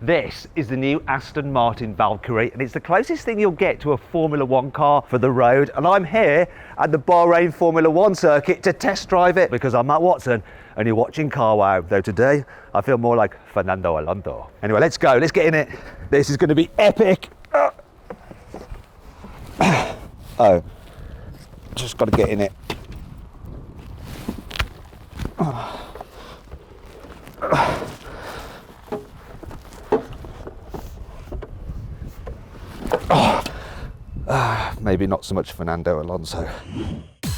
This is the new Aston Martin Valkyrie, and it's the closest thing you'll get to a Formula One car for the road. And I'm here at the Bahrain Formula One circuit to test drive it because I'm Matt Watson and you're watching Carwow. Though today I feel more like Fernando Alonso. Anyway, let's go, let's get in it. This is going to be epic. Oh, just got to get in it. Maybe not so much Fernando Alonso.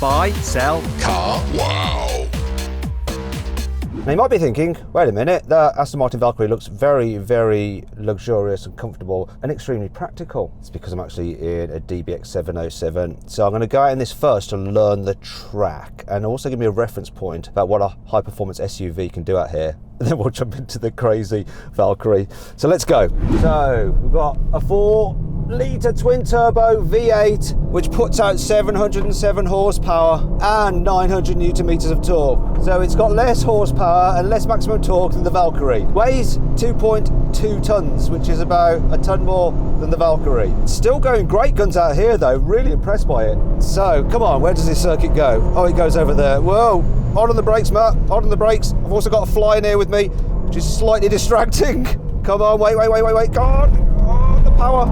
Buy, sell, car, wow. Now you might be thinking, wait a minute, the Aston Martin Valkyrie looks very, very luxurious and comfortable and extremely practical. It's because I'm actually in a DBX 707. So I'm going to go out in this first to learn the track and also give me a reference point about what a high performance SUV can do out here. And then we'll jump into the crazy Valkyrie. So let's go. So we've got a 4-litre twin-turbo V8, which puts out 707 horsepower and 900 newton meters of torque. So it's got less horsepower and less maximum torque than the Valkyrie. Weighs 2.2 tons, which is about a ton more than the Valkyrie. It's still going great guns out here though, really impressed by it. So come on, where does this circuit go? Oh, it goes over there. Whoa, hold on the brakes, Matt, hold on the brakes. I've also got a fly in here with me, which is slightly distracting. Come on, wait, go on. Oh, the power.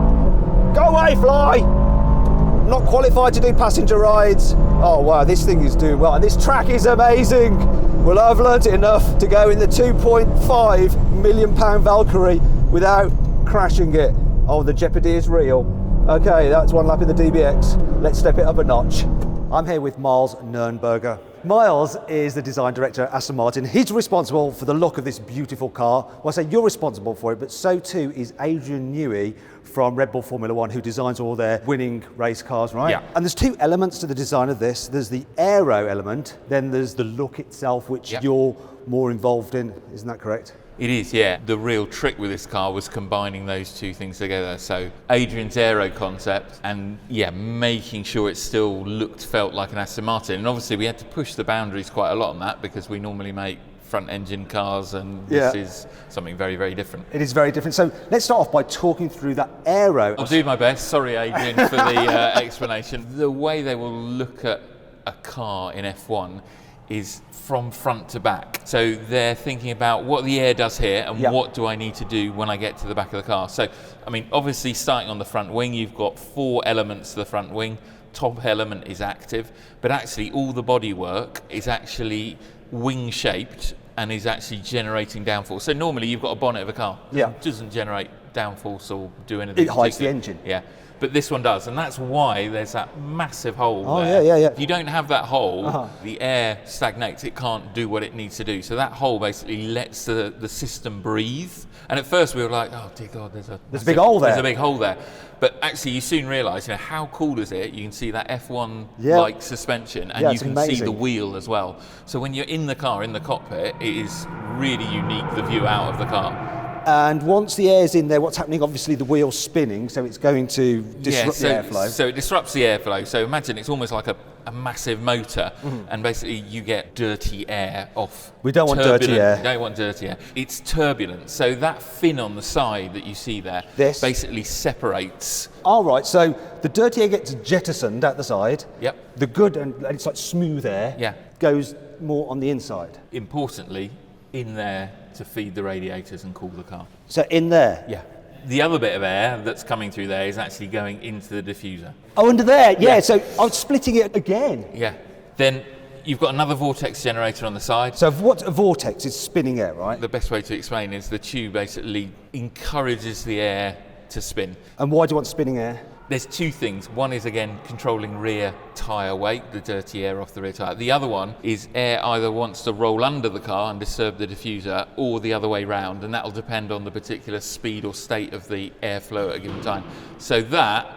Go away, fly! I'm not qualified to do passenger rides. Oh wow, this thing is doing well, and this track is amazing. Well, I've learnt it enough to go in the £2.5 million Valkyrie without crashing it. Oh, the jeopardy is real. Okay, that's one lap in the DBX. Let's step it up a notch. I'm here with Miles Nürnberger. Miles is the design director at Aston Martin. He's responsible for the look of this beautiful car. Well, I say you're responsible for it, but so too is Adrian Newey from Red Bull Formula One, who designs all their winning race cars, right? Yeah. And there's two elements to the design of this. There's the aero element, then there's the look itself, which you're more involved in. Isn't that correct? It is, yeah. The real trick with this car was combining those two things together. So Adrian's aero concept and making sure it still felt like an Aston Martin. And obviously we had to push the boundaries quite a lot on that because we normally make front engine cars and this is something very, very different. It is very different. So let's start off by talking through that aero. I'll do my best. Sorry, Adrian, for the explanation. The way they will look at a car in F1 is from front to back. So they're thinking about what the air does here and what do I need to do when I get to the back of the car. So, I mean, obviously starting on the front wing, you've got 4 elements to the front wing. Top element is active, but actually all the bodywork is actually wing shaped and is actually generating downforce. So normally you've got a bonnet of a car. It doesn't generate downforce or do anything. It hides the engine. Yeah. But this one does, and that's why there's that massive hole there. If you don't have that hole, the air stagnates, it can't do what it needs to do. So that hole basically lets the system breathe. And at first we were like, oh dear God, there's a big hole there. There's a big hole there. But actually you soon realise, how cool is it? You can see that F1-like suspension, and you can see the wheel as well. So when you're in the car, in the cockpit, it is really unique, the view out of the car. And once the air's in there, what's happening? Obviously the wheel's spinning, so it's going to disrupt the airflow. So it disrupts the airflow. So imagine it's almost like a massive motor, and basically you get dirty air off. We don't want dirty air. You don't want dirty air. It's turbulent. So that fin on the side that you see there basically separates. All right, so the dirty air gets jettisoned out the side. Yep. The good, and it's like smooth air, goes more on the inside. Importantly, in there to feed the radiators and cool the car. So in there? Yeah. The other bit of air that's coming through there is actually going into the diffuser. Oh, under there, so I'm splitting it again. Yeah. Then you've got another vortex generator on the side. So what a vortex is spinning air, right? The best way to explain is the tube basically encourages the air to spin. And why do you want spinning air? There's 2 things. One is, again, controlling rear tyre weight, the dirty air off the rear tyre. The other one is air either wants to roll under the car and disturb the diffuser, or the other way round, and that'll depend on the particular speed or state of the airflow at a given time. So that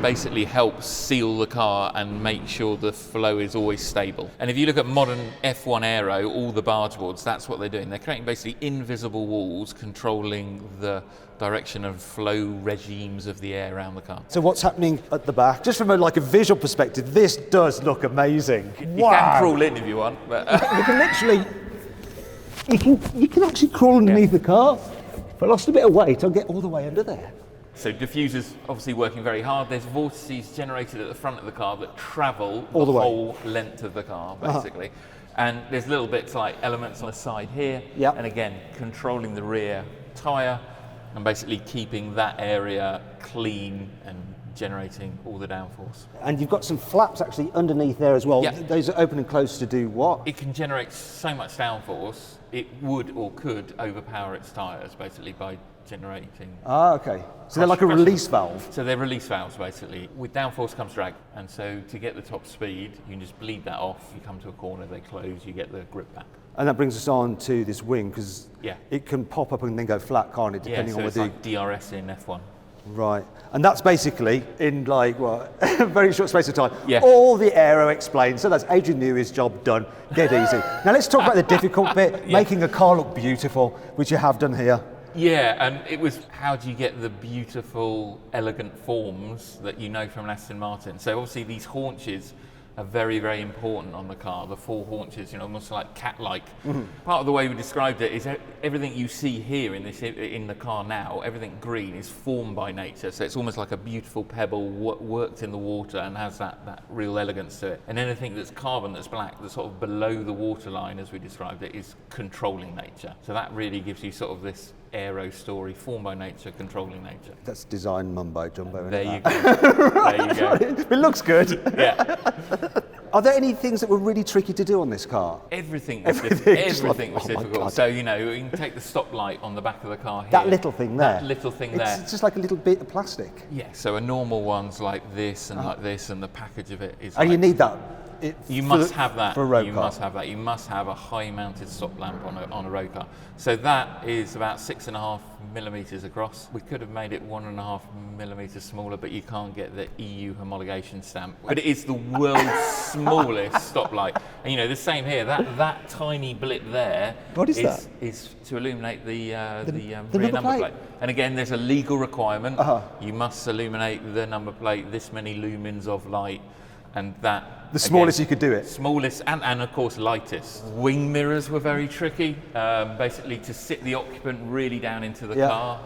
basically helps seal the car and make sure the flow is always stable. And if you look at modern F1 aero, all the barge boards, that's what they're doing. They're creating basically invisible walls controlling the direction and flow regimes of the air around the car. So what's happening at the back? Just from a visual perspective, this does look amazing. You can crawl in if you want. But you can literally, you can actually crawl underneath the car. If I lost a bit of weight, I'll get all the way under there. So diffuser's obviously working very hard. There's vortices generated at the front of the car that travel all the way. whole length of the car, basically. And there's little bits like elements on the side here. Yep. And again, controlling the rear tyre and basically keeping that area clean and generating all the downforce. And you've got some flaps actually underneath there as well. Yeah. Those are open and closed to do what? It can generate so much downforce, it would or could overpower its tyres basically by generating. Ah, okay. So they're like a release valve. So they're release valves basically. With downforce comes drag, and so to get the top speed, you can just bleed that off. You come to a corner, they close, you get the grip back. And that brings us on to this wing, because it can pop up and then go flat, can't it? Depending so on it's whether like DRS in F1. Right, and that's basically in like what a very short space of time. Yeah. All the aero explained. So that's Adrian Newey's job done. Get easy. Now let's talk about the difficult bit, making a car look beautiful, which you have done here. Yeah, and it was how do you get the beautiful, elegant forms that you know from an Aston Martin? So obviously these haunches are very, very important on the car. The four haunches, almost like cat-like. Mm-hmm. Part of the way we described it is everything you see here in the car now, everything green is formed by nature. So it's almost like a beautiful pebble worked in the water and has that real elegance to it. And anything that's carbon, that's black, that's sort of below the waterline, as we described it, is controlling nature. So that really gives you sort of this aero story, formed by nature, controlling nature. That's design mumbo jumbo. There you go. There you go. It looks good. Yeah. Are there any things that were really tricky to do on this car? Everything was difficult. So, you can take the stoplight on the back of the car here. That little thing there. It's just like a little bit of plastic. Yeah, so a normal one's like this and like this, and the package of it is and you need that. You must have that. For a road you car. must have that. You must have a high-mounted stop lamp on a road car. So that is about 6.5 millimeters across. We could have made it 1.5 millimeters smaller, but you can't get the EU homologation stamp. But it is the world's smallest stoplight. And the same here. That tiny blip there. What is that? Is to illuminate the rear number plate. And again, there's a legal requirement. You must illuminate the number plate this many lumens of light. And that the smallest you could do it. Smallest and of course lightest. Wing mirrors were very tricky. Basically to sit the occupant really down into the car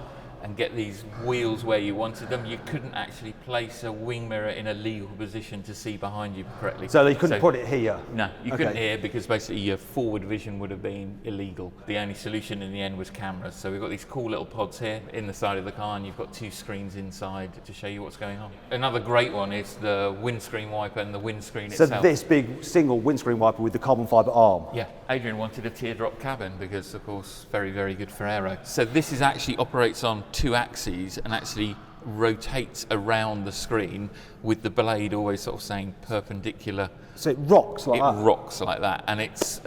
and get these wheels where you wanted them. You couldn't actually place a wing mirror in a legal position to see behind you correctly. So you couldn't put it here? No, you couldn't here because basically your forward vision would have been illegal. The only solution in the end was cameras. So we've got these cool little pods here in the side of the car, and you've got 2 screens inside to show you what's going on. Another great one is the windscreen wiper and the windscreen itself. So this big single windscreen wiper with the carbon fibre arm? Yeah, Adrian wanted a teardrop cabin because of course very, very good for aero. So this is actually operates on 2 axes and actually rotates around the screen with the blade always sort of saying perpendicular. So it rocks like that? It rocks like that, and it's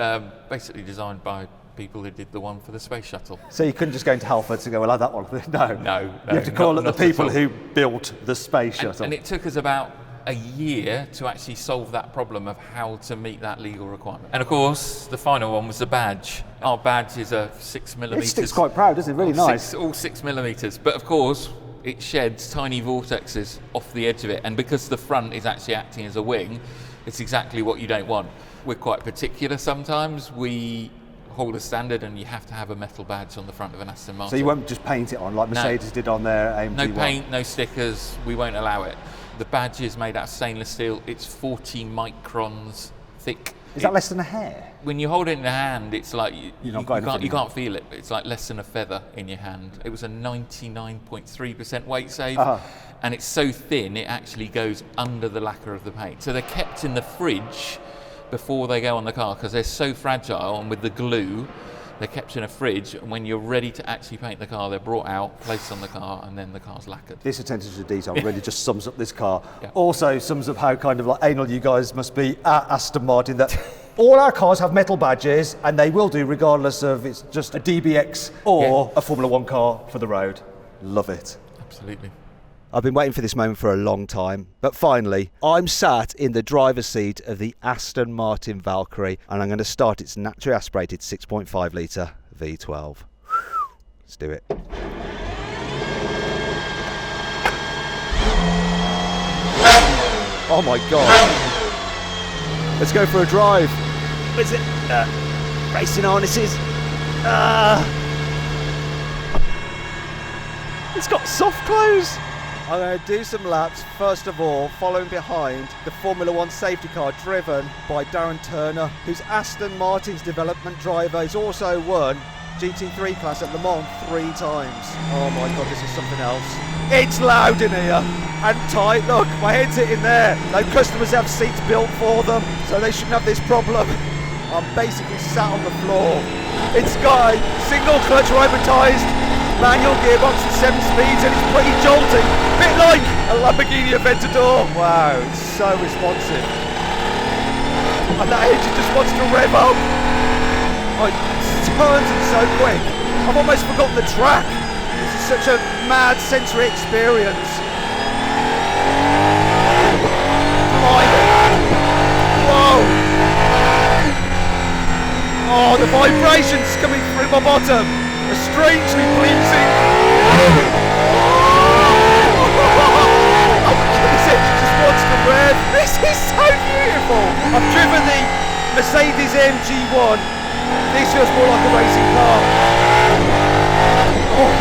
basically designed by people who did the one for the space shuttle. So you couldn't just go into Halford to go, well, I like that one. No. You have to call it the people who built the space shuttle. And it took us about a year to actually solve that problem of how to meet that legal requirement. And of course, the final one was the badge. Our badge is a 6 millimeters. It sticks quite proud, isn't it? Really nice. All 6 millimeters. But of course, it sheds tiny vortexes off the edge of it. And because the front is actually acting as a wing, it's exactly what you don't want. We're quite particular sometimes. We hold a standard and you have to have a metal badge on the front of an Aston Martin. So you won't just paint it on like Mercedes did on their AMG No paint, no stickers, we won't allow it. The badge is made out of stainless steel. It's 40 microns thick. Is that less than a hair? When you hold it in the hand, it's like you can't feel it. It's like less than a feather in your hand. It was a 99.3% weight save, and it's so thin it actually goes under the lacquer of the paint. So they're kept in the fridge before they go on the car because they're so fragile, and with the glue, they're kept in a fridge, and when you're ready to actually paint the car, they're brought out, placed on the car, and then the car's lacquered. This attention to detail really just sums up this car. Yeah. Also sums up how kind of like anal you guys must be at Aston Martin, that all our cars have metal badges, and they will do regardless of it's just a DBX or a Formula 1 car for the road. Love it. Absolutely. I've been waiting for this moment for a long time, but finally, I'm sat in the driver's seat of the Aston Martin Valkyrie, and I'm going to start its naturally aspirated 6.5 litre V12. Let's do it. Oh my God. Let's go for a drive. What is it? Racing harnesses. It's got soft close. I'm going to do some laps, first of all, following behind the Formula One safety car driven by Darren Turner, who's Aston Martin's development driver. He's also won GT3 class at Le Mans 3 times. Oh my God, this is something else. It's loud in here and tight. Look, my head's hitting there. No customers have seats built for them, so they shouldn't have this problem. I'm basically sat on the floor. It's got a single clutch robotised manual gearbox with 7 speeds, and it's pretty jolty. Bit like a Lamborghini Aventador. Wow, it's so responsive. And that engine just wants to rev up. Oh, it turns and so quick. I've almost forgotten the track. This is such a mad sensory experience. Whoa! Oh, the vibrations coming through my bottom are strangely pleasing. This engine just wants to rev. This is so beautiful. I've driven the Mercedes AMG 1. This feels more like a racing car. Oh.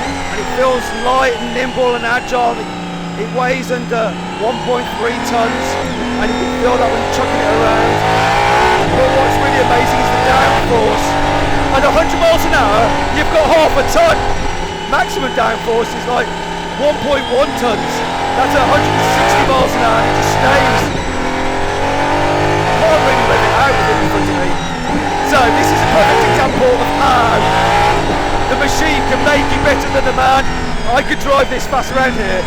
And it feels light and nimble and agile. It weighs under 1.3 tons, and you can feel that when you're chucking it around. But what's really amazing is the downforce. At 100 miles an hour, you've got half a ton. Maximum downforce is like 1.1 tons. That's at 160 miles an hour, and it just stays. Can't really let it out with it in front of me. So this is a perfect example of how the machine can make you better than the man. I could drive this fast around here.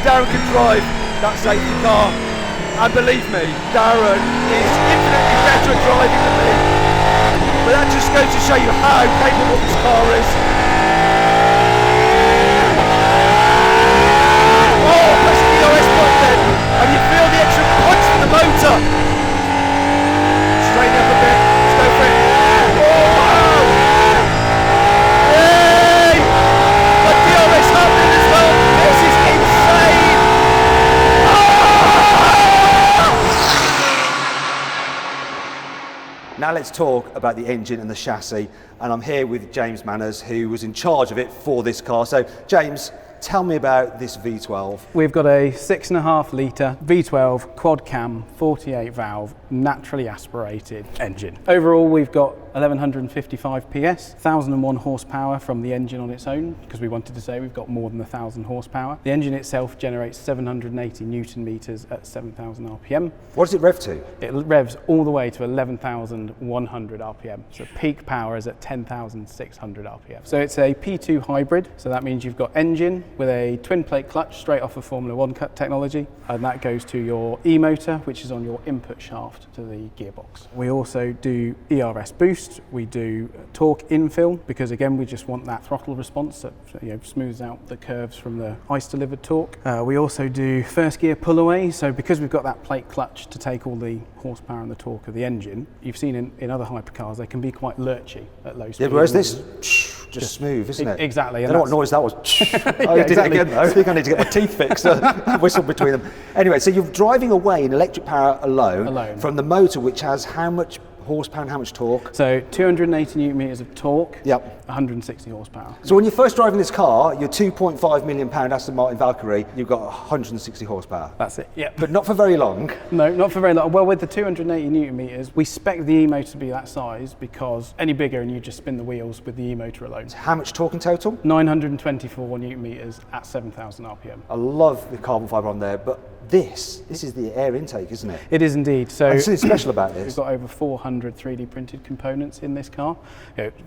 Darren can drive that safety car. And believe me, Darren is infinitely better at driving than me. But that just goes to show you how capable this car is. Oh, press the DRS button then, and you feel the extra punch from the motor. Straighten up a bit, let's go for it. Oh! Yay! The DRS happening as well. This is insane. Now let's talk about the engine and the chassis, and I'm here with James Manners, who was in charge of it for this car. So James, tell me about this V12. We've got a 6.5 litre V12 quad cam 48 valve naturally aspirated engine. Overall we've got 1155 PS, 1001 horsepower from the engine on its own, because we wanted to say we've got more than 1000 horsepower. The engine itself generates 780 Newton meters at 7000 RPM. What does it rev to? It revs all the way to 11,100 RPM. So peak power is at 10,600 RPM. So it's a P2 hybrid. So that means you've got engine with a twin plate clutch straight off of Formula One technology. And that goes to your E-motor, which is on your input shaft to the gearbox. We also do ERS boost. We do torque infill, because again we just want that throttle response that smooths out the curves from the ICE delivered torque. We also do first gear pull away, so because we've got that plate clutch to take all the horsepower and the torque of the engine, you've seen in other hypercars they can be quite lurchy at low speed. Yeah, whereas this just smooth, isn't it? Exactly. I don't know what noise that was. Oh, you did it again though. I think I need to get my teeth fixed. Whistle between them. Anyway, so you're driving away in electric power alone from the motor, which has how much horsepower and how much torque? So 280 Newton meters of torque, yep. 160 horsepower. So when you're first driving this car, your £2.5 million Aston Martin Valkyrie, you've got 160 horsepower. That's it, yeah. But not for very long. No, not for very long. Well, with the 280 Newton meters, we spec the E-motor to be that size, because any bigger and you just spin the wheels with the E-motor alone. How much torque in total? 924 Newton meters at 7,000 RPM. I love the carbon fibre on there, but this is the air intake, isn't it? It is indeed. So what's special about this? We've got over 400 3D printed components in this car.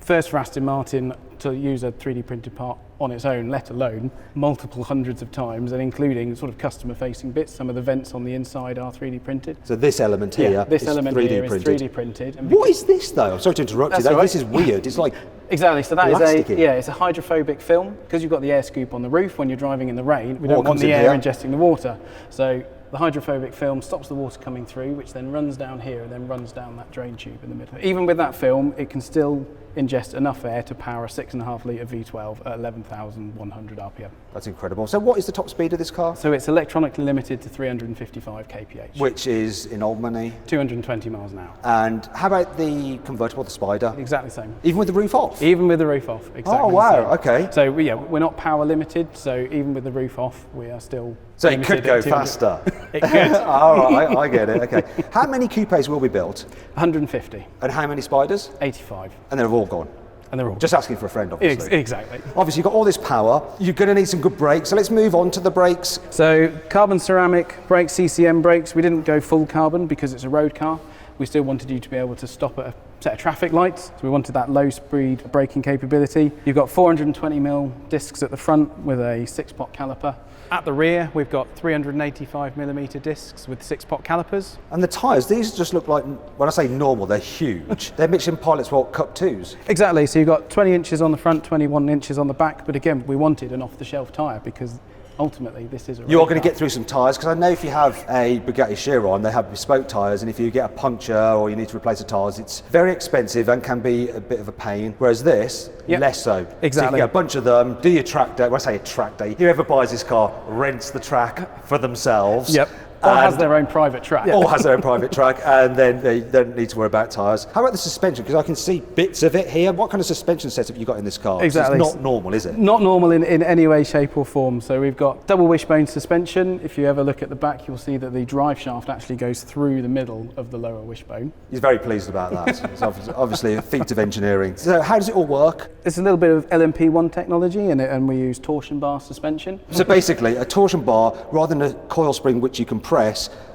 First for Aston Martin to use a 3D printed part on its own, let alone multiple hundreds of times, and including sort of customer facing bits. Some of the vents on the inside are 3D printed. So this element here, this is element 3D here printed. is 3D printed. And what is this though? I'm sorry to interrupt you. This is weird. It's like exactly. So that elasticy. it's a hydrophobic film, because you've got the air scoop on the roof. When you're driving in the rain, we don't want the air ingesting the water. So the hydrophobic film stops the water coming through, which then runs down here and then runs down that drain tube in the middle. Even with that film, it can still ingest enough air to power a 6.5 litre V12 at 11,100 RPM. That's incredible. So what is the top speed of this car? So it's electronically limited to 355 kph. Which is, in old money? 220 miles an hour. And how about the convertible, the Spider? Exactly the same. Even with the roof off? Even with the roof off, exactly. Oh, wow, okay. So yeah, we're not power limited, so even with the roof off, we are still So it could go faster? It could. All right, I get it, okay. How many coupes will be built? 150. And how many Spiders? 85. And they're all gone? And they're all Just asking for a friend, obviously. Exactly. Obviously, you've got all this power. You're going to need some good brakes. So let's move on to the brakes. So carbon ceramic brakes, CCM brakes. We didn't go full carbon because it's a road car. We still wanted you to be able to stop at a set of traffic lights. So we wanted that low speed braking capability. You've got 420mm discs at the front with a 6-pot caliper. At the rear, we've got 385mm discs with 6-pot calipers. And the tyres, these just look like, when I say normal, they're huge. They're Michelin Pilot's World Cup 2s. Exactly, so you've got 20 inches on the front, 21 inches on the back, but again, we wanted an off-the-shelf tyre because ultimately this is a You are going to get through some tyres, because I know if you have a Bugatti Chiron, they have bespoke tyres, and if you get a puncture or you need to replace the tyres, it's very expensive and can be a bit of a pain. Whereas this, less so. Exactly. So you can get a bunch of them, do your track day. When I say a track day, whoever buys this car rents the track for themselves. Yep. Or has their own private track. Or has their own private track, and then they don't need to worry about tyres. How about the suspension? Because I can see bits of it here. What kind of suspension setup you got in this car? Exactly. It's not normal, is it? Not normal in any way, shape or form. So we've got double wishbone suspension. If you ever look at the back, you'll see that the drive shaft actually goes through the middle of the lower wishbone. He's very pleased about that. It's obviously a feat of engineering. So how does it all work? It's a little bit of LMP1 technology and we use torsion bar suspension. So basically, a torsion bar, rather than a coil spring which you compress,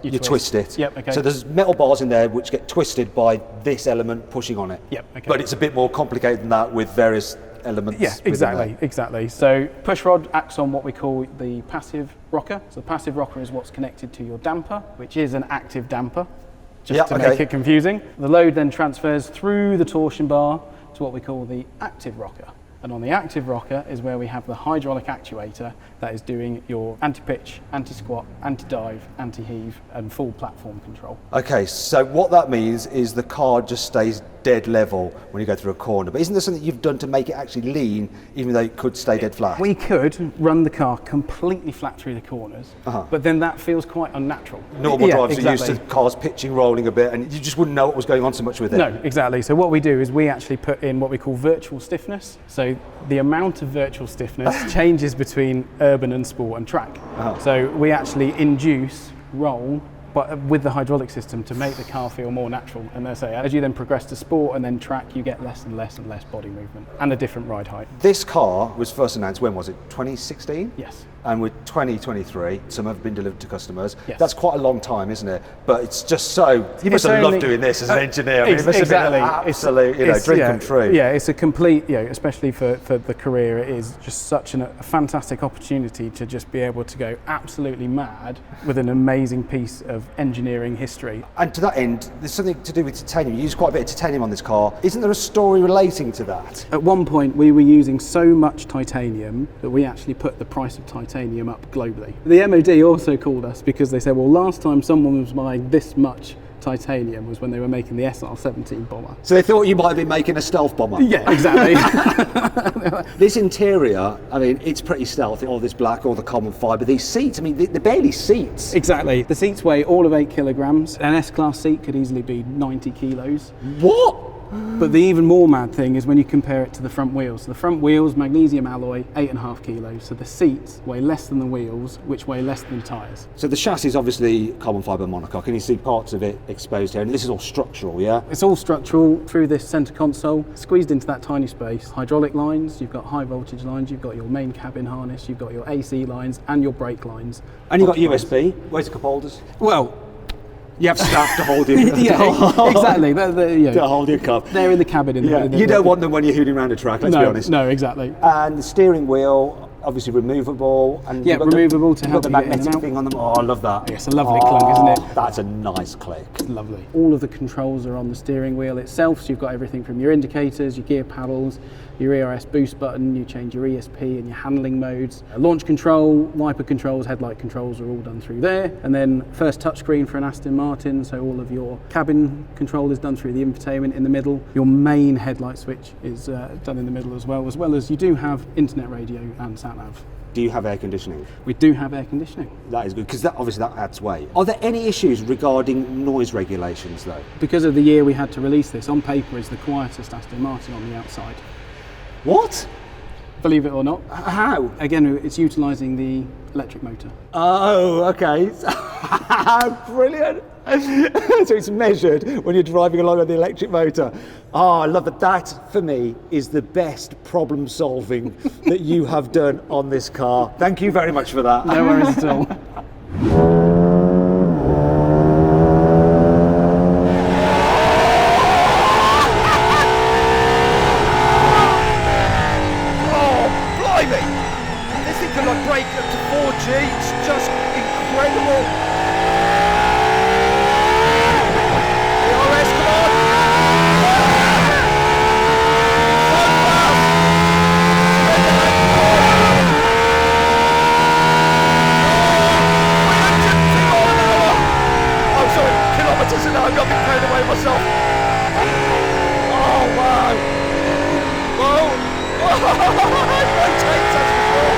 you twist it. Yep, okay. So there's metal bars in there which get twisted by this element pushing on it. Yep, okay. But it's a bit more complicated than that with various elements. Yeah, exactly. So push rod acts on what we call the passive rocker. So the passive rocker is what's connected to your damper, which is an active damper, just to make it confusing. The load then transfers through the torsion bar to what we call the active rocker. And on the active rocker is where we have the hydraulic actuator that is doing your anti-pitch, anti-squat, anti-dive, anti-heave and full platform control. Okay, so what that means is the car just stays dead level when you go through a corner. But isn't there something you've done to make it actually lean, even though it could stay dead flat? We could run the car completely flat through the corners, but then that feels quite unnatural. Normal drivers are used to cars pitching, rolling a bit, and you just wouldn't know what was going on so much with it. No, exactly. So what we do is we actually put in what we call virtual stiffness. So the amount of virtual stiffness changes between urban and sport and track. So we actually induce roll, but with the hydraulic system to make the car feel more natural. And they say as you then progress to sport and then track, you get less and less and less body movement and a different ride height. This car was first announced, when was it? 2016? Yes. And with 2023, some have been delivered to customers. Yes. That's quite a long time, isn't it? But it's just so, you must have loved doing this as an engineer. I mean, it must have been an absolute dream come true. Yeah, it's a complete, especially for the career, it is just such a fantastic opportunity to just be able to go absolutely mad with an amazing piece of engineering history. And to that end, there's something to do with titanium. You use quite a bit of titanium on this car. Isn't there a story relating to that? At one point, we were using so much titanium that we actually put the price of titanium up globally. The MOD also called us because they said, well, last time someone was buying this much titanium was when they were making the SR-17 bomber. So they thought you might be making a stealth bomber? Yeah, exactly. This interior, I mean, it's pretty stealthy, all this black, all the carbon fibre. These seats, I mean, they're barely seats. Exactly. The seats weigh all of 8 kilograms. An S-Class seat could easily be 90 kilos. What? But the even more mad thing is when you compare it to the front wheels. So the front wheels, magnesium alloy, 8.5 kilos. So the seats weigh less than the wheels, which weigh less than the tyres. So the chassis is obviously carbon fibre monocoque, and you see parts of it exposed here. And this is all structural, yeah? It's all structural through this centre console, squeezed into that tiny space. Hydraulic lines, you've got high voltage lines, you've got your main cabin harness, you've got your AC lines and your brake lines. And you've got USB. Where's the cup holders? Well, you have staff to hold your exactly. To hold your cup. They're in the cabin. You don't want them when you're hooting around a track, let's be honest. No, exactly. And the steering wheel, obviously removable. And removable to help the you get in and magnetic out. thing on them. Oh, I love that. It's a lovely clunk, isn't it? That's a nice click. It's lovely. All of the controls are on the steering wheel itself, so you've got everything from your indicators, your gear paddles, your ERS boost button, you change your ESP and your handling modes. Launch control, wiper controls, headlight controls are all done through there. And then first touchscreen for an Aston Martin, so all of your cabin control is done through the infotainment in the middle. Your main headlight switch is done in the middle as well as you do have internet radio and sat-nav. Do you have air conditioning? We do have air conditioning. That is good, because obviously that adds weight. Are there any issues regarding noise regulations though? Because of the year we had to release this, on paper is the quietest Aston Martin on the outside. What? Believe it or not. How? Again, it's utilising the electric motor. Oh, okay. Brilliant. So it's measured when you're driving along with the electric motor. Oh, I love that. That, for me, is the best problem solving that you have done on this car. Thank you very much for that. No worries at all. Brake up to 4G, it's just incredible. ERS, come on! Oh, sorry, kilometres an hour, I've got me carried away myself. Oh, wow. Whoa! Rotates as before.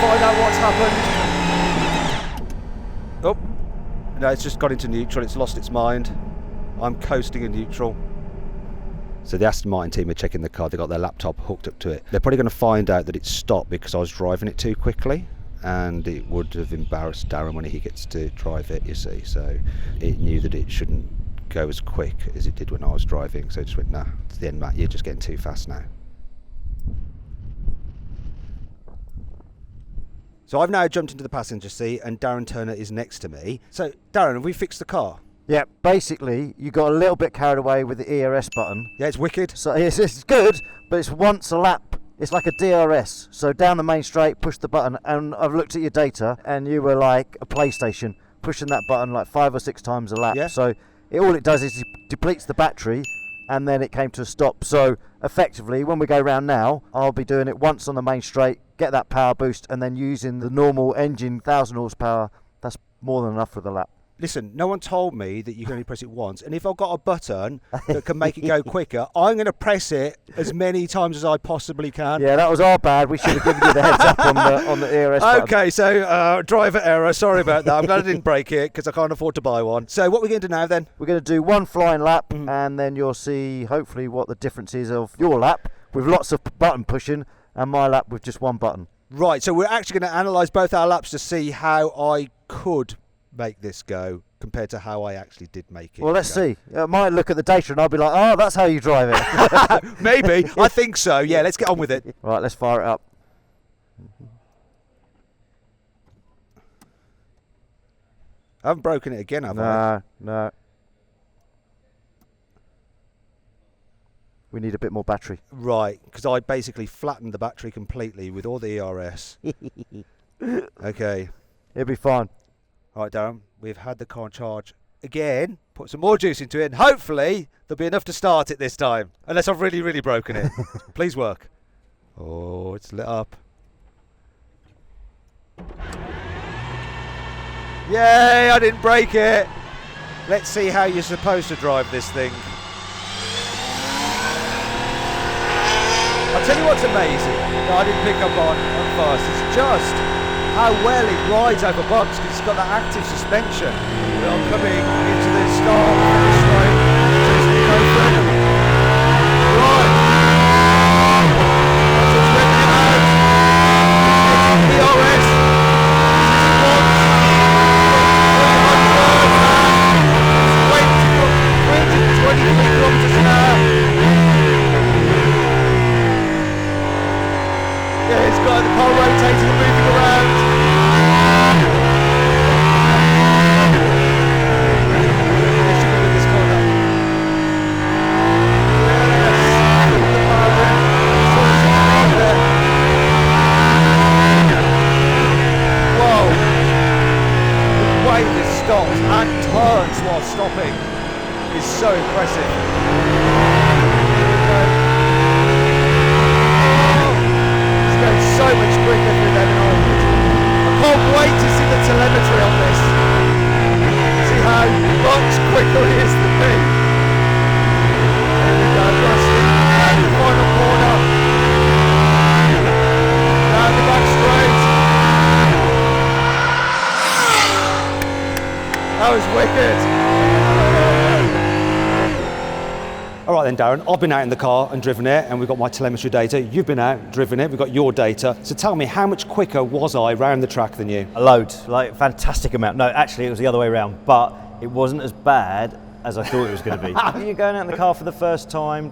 Find out what's happened. Oh, no, it's just got into neutral, it's lost its mind. I'm coasting in neutral. So the Aston Martin team are checking the car, they've got their laptop hooked up to it. They're probably going to find out that it's stopped because I was driving it too quickly, and it would have embarrassed Darren when he gets to drive it, you see. So it knew that it shouldn't go as quick as it did when I was driving, so it just went, nah, to the end, Matt, you're just getting too fast now. So I've now jumped into the passenger seat and Darren Turner is next to me. So Darren, have we fixed the car? Yeah, basically you got a little bit carried away with the ERS button. Yeah, it's wicked. So it's good, but it's once a lap. It's like a DRS. So down the main straight, push the button, and I've looked at your data and you were like a PlayStation, pushing that button like 5 or 6 times a lap. Yeah. So all it does is it depletes the battery, and then it came to a stop. So effectively, when we go round now, I'll be doing it once on the main straight, get that power boost, and then using the normal engine 1,000 horsepower. That's more than enough for the lap. Listen, no one told me that you can only press it once, and if I've got a button that can make it go quicker, I'm going to press it as many times as I possibly can. Yeah, that was our bad. We should have given you the heads up on the ERS button. Okay, so driver error. Sorry about that. I'm glad I didn't break it because I can't afford to buy one. So what are we going to do now then? We're going to do one flying lap, and then you'll see hopefully what the difference is of your lap with lots of button pushing and my lap with just one button. Right, so we're actually going to analyse both our laps to see how I could make this go compared to how I actually did make it. Well, let's see. I might look at the data and I'll be like, oh, that's how you drive it. Maybe. I think so. Yeah, let's get on with it. Right, let's fire it up. I haven't broken it again, have I? No. We need a bit more battery. Right, because I basically flattened the battery completely with all the ERS. Okay. It'll be fine. All right, Darren, we've had the car on charge again. Put some more juice into it, and hopefully there'll be enough to start it this time. Unless I've really, really broken it. Please work. Oh, it's lit up. Yay, I didn't break it. Let's see how you're supposed to drive this thing. I'll tell you what's amazing that I didn't pick up on first. It's just how well it rides over bumps because it's got that active suspension. We're coming into the start finish line. Just go further. Right. That's what's letting it out. It's hitting the ERS. It's 323 kilometres an hour. wheels were moving around. Stops and turns while stopping is so impressive. It's going so much quicker through them in Oldwood. I can't wait to see the telemetry on this. See how much quicker it is than me. There we go, Rusty. And the final corner. Down the back straight. That was wicked. All right then, Darren, I've been out in the car and driven it, and we've got my telemetry data. You've been out, driven it, we've got your data. So tell me, how much quicker was I round the track than you? A load, like fantastic amount. No, actually it was the other way around, but it wasn't as bad as I thought it was going to be. You're going out in the car for the first time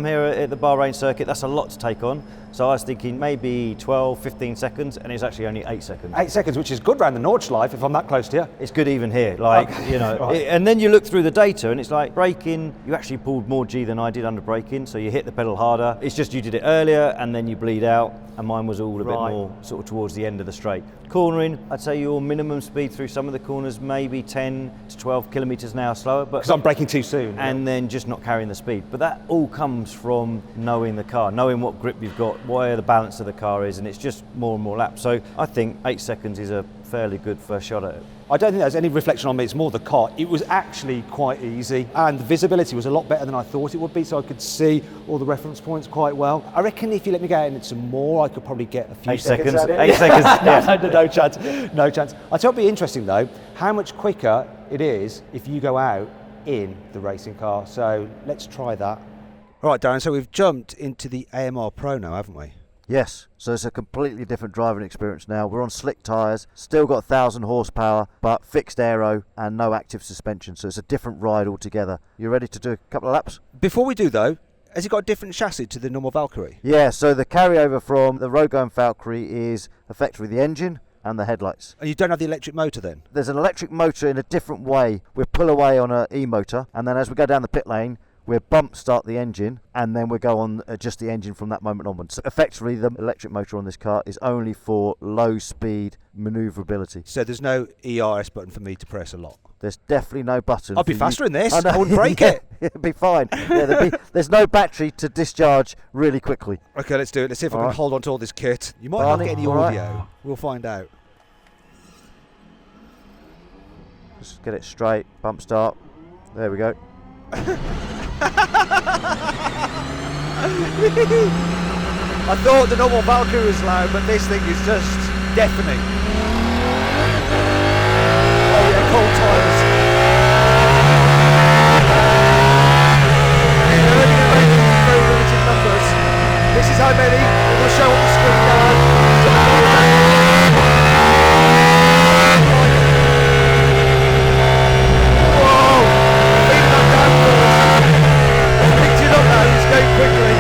here at the Bahrain circuit, that's a lot to take on. So I was thinking maybe 12, 15 seconds, and it's actually only 8 seconds. 8 seconds, which is good round the Nordschleife if I'm that close to you. It's good even here, like, okay. You know. Right. And then you look through the data and it's like braking, you actually pulled more G than I did under braking, so you hit the pedal harder. It's just you did it earlier and then you bleed out, and mine was all a bit more sort of towards the end of the straight. Cornering, I'd say your minimum speed through some of the corners, maybe 10 to 12 kilometres an hour slower. Because I'm braking too soon. And then just not carrying the speed. But that all comes from knowing the car, knowing what grip you've got, where the balance of the car is, and it's just more and more laps. So I think 8 seconds is a fairly good first shot at it. I don't think there's any reflection on me, it's more the car. It was actually quite easy, and the visibility was a lot better than I thought it would be, so I could see all the reference points quite well. I reckon if you let me go in some more, I could probably get a few 8 seconds. out of it. 8 seconds. Yeah. No chance. No chance. I tell you, it'd be interesting though, how much quicker it is if you go out in the racing car. So let's try that. All right, Darren, so we've jumped into the AMR Pro now, haven't we? Yes, so it's a completely different driving experience now. We're on slick tyres, still got 1,000 horsepower, but fixed aero and no active suspension, so it's a different ride altogether. You ready to do a couple of laps? Before we do though, has it got a different chassis to the normal Valkyrie? Yeah, so the carryover from the road-going Valkyrie is effectively the engine and the headlights. And you don't have the electric motor then? There's an electric motor in a different way. We pull away on an e-motor, and then as we go down the pit lane, we'll bump start the engine, and then we'll go on just the engine from that moment onwards. So effectively, the electric motor on this car is only for low speed manoeuvrability. So there's no ERS button for me to press a lot? There's definitely no button. I'll be faster in this. I wouldn't break it. It'd be fine. Yeah, there's no battery to discharge really quickly. Okay, let's do it. Let's see if I can hold on to all this kit. You might not get any audio. Right. We'll find out. Just get it straight. Bump start. There we go. I thought the normal Valkyrie was loud, but this thing is just deafening. Oh yeah, cold tyres. Very limited numbers. This is how many. It will show on the screen now. Going quickly.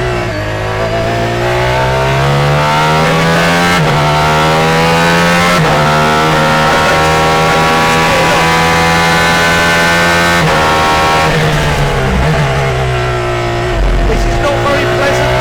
This is not very pleasant.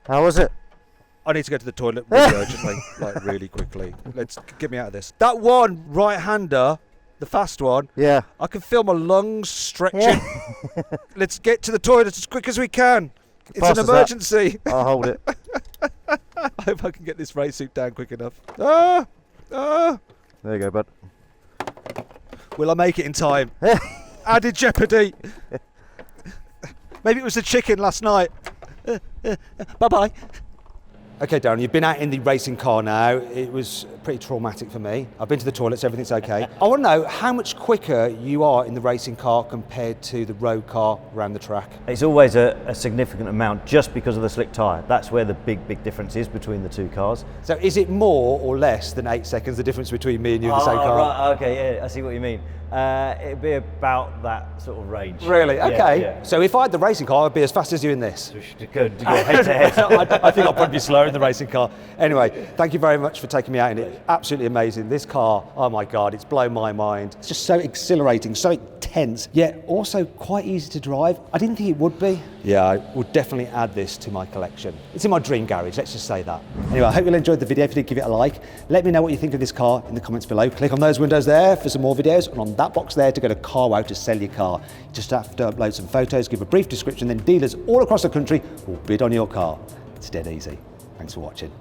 How was it? I need to go to the toilet really urgently, like really quickly. Let's get me out of this. That one right-hander, the fast one. Yeah. I can feel my lungs stretching. Yeah. Let's get to the toilet as quick as we can. It's an emergency. I'll hold it. I hope I can get this race suit down quick enough. Ah! Ah! There you go, bud. Will I make it in time? Added jeopardy. Maybe it was the chicken last night. Bye-bye. Okay, Darren, you've been out in the racing car now. It was pretty traumatic for me. I've been to the toilets, everything's okay. I want to know how much quicker you are in the racing car compared to the road car around the track. It's always a significant amount just because of the slick tyre. That's where the big difference is between the two cars. So is it more or less than 8 seconds, the difference between me and you in the same car? Right, okay, yeah, I see what you mean. It'd be about that sort of range. Really? Okay. Yeah. So if I had the racing car, I'd be as fast as you in this. Good, to go head to head. I think I'll probably be slower in the racing car. Anyway, thank you very much for taking me out in it. Absolutely amazing. This car, oh my God, it's blown my mind. It's just so exhilarating, so intense, yet also quite easy to drive. I didn't think it would be. Yeah, I would definitely add this to my collection. It's in my dream garage, let's just say that. Anyway, I hope you enjoyed the video. If you did, give it a like. Let me know what you think of this car in the comments below. Click on those windows there for some more videos, and on that box there to go to carwow to sell your car. You just have to upload some photos, give a brief description, then dealers all across the country will bid on your car. It's dead easy. Thanks for watching.